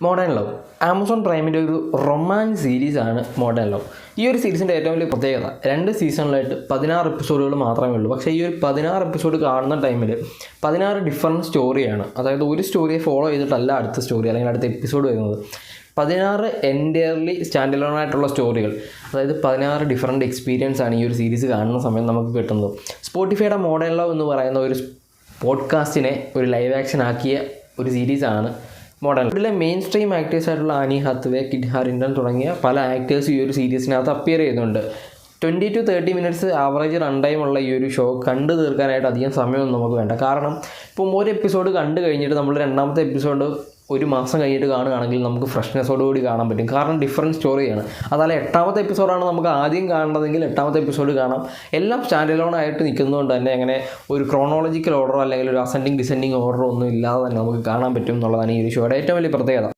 Modern love Amazon പ്രൈമിൻ്റെ ഒരു romance സീരീസാണ് modern love. ഈ ഒരു സീരീസിൻ്റെ ഏറ്റവും വലിയ പ്രത്യേകത 2 സീസണിലായിട്ട് 16 എപ്പിസോഡുകൾ മാത്രമേ ഉള്ളൂ. പക്ഷേ ഈ ഒരു 16 എപ്പിസോഡ് കാണുന്ന ടൈമിൽ 16 ഡിഫറൻറ്റ് സ്റ്റോറിയാണ്. അതായത് ഒരു സ്റ്റോറിയെ ഫോളോ ചെയ്തിട്ടല്ല അടുത്ത സ്റ്റോറി അല്ലെങ്കിൽ അടുത്ത എപ്പിസോഡ് വരുന്നത്. 16 എൻറ്റയർലി സ്റ്റാൻഡ് അലോൺ ആയിട്ടുള്ള സ്റ്റോറികൾ, അതായത് 16 ഡിഫറൻറ്റ് എക്സ്പീരിയൻസ് ആണ് ഈ ഒരു സീരീസ് കാണുന്ന സമയം നമുക്ക് കിട്ടുന്നത്. സ്പോട്ടിഫൈയുടെ മോഡേൺ ലവ് എന്ന് പറയുന്ന ഒരു പോഡ്കാസ്റ്റിനെ ഒരു ലൈവ് ആക്ഷൻ ആക്കിയ ഒരു സീരീസാണ് മോഡേൺ. ഇതിലെ മെയിൻ സ്ട്രീം ആക്ടേഴ്സായിട്ടുള്ള ആനി ഹാത്വേ, കിഡ് ഹാരിങ്ടൺ തുടങ്ങിയ പല ആക്ടേഴ്സ് ഈ ഒരു സീരീസിനകത്ത് അപ്പിയർ ചെയ്യുന്നുണ്ട്. 20 to 30 മിനിറ്റ്സ് ആവറേജ് റൺ ടൈമുള്ള ഈ ഒരു ഷോ കണ്ടു തീർക്കാനായിട്ട് അധികം സമയമൊന്നും നമുക്ക് വേണ്ട. കാരണം ഇപ്പം ഒരു എപ്പിസോഡ് കണ്ടു കഴിഞ്ഞിട്ട് നമ്മൾ രണ്ടാമത്തെ എപ്പിസോഡ് ഒരു മാസം കഴിഞ്ഞിട്ട് കാണുകയാണെങ്കിൽ നമുക്ക് ഫ്രഷ്നെസ്സോടുകൂടി കാണാൻ പറ്റും. കാരണം ഡിഫറൻറ്റ് സ്റ്റോറിയാണ്. അതല്ല 8ാമത്തെ എപ്പിസോഡാണ് നമുക്ക് ആദ്യം കാണേണ്ടതെങ്കിൽ 8ാമത്തെ എപ്പിസോഡ് കാണാം. എല്ലാം സ്റ്റാൻഡ് അലോൺ ആയിട്ട് നിൽക്കുന്നതുകൊണ്ട് തന്നെ അങ്ങനെ ഒരു ക്രോണോളജിക്കൽ ഓർഡറോ അല്ലെങ്കിൽ ഒരു അസെൻഡിങ് ഡിസെൻഡിങ് ഓർഡറോ ഒന്നും ഇല്ലാതെ തന്നെ നമുക്ക് കാണാൻ പറ്റും എന്നുള്ളതാണ് ഈ ഒരു ഷോയുടെ ഏറ്റവും വലിയ പ്രത്യേകത.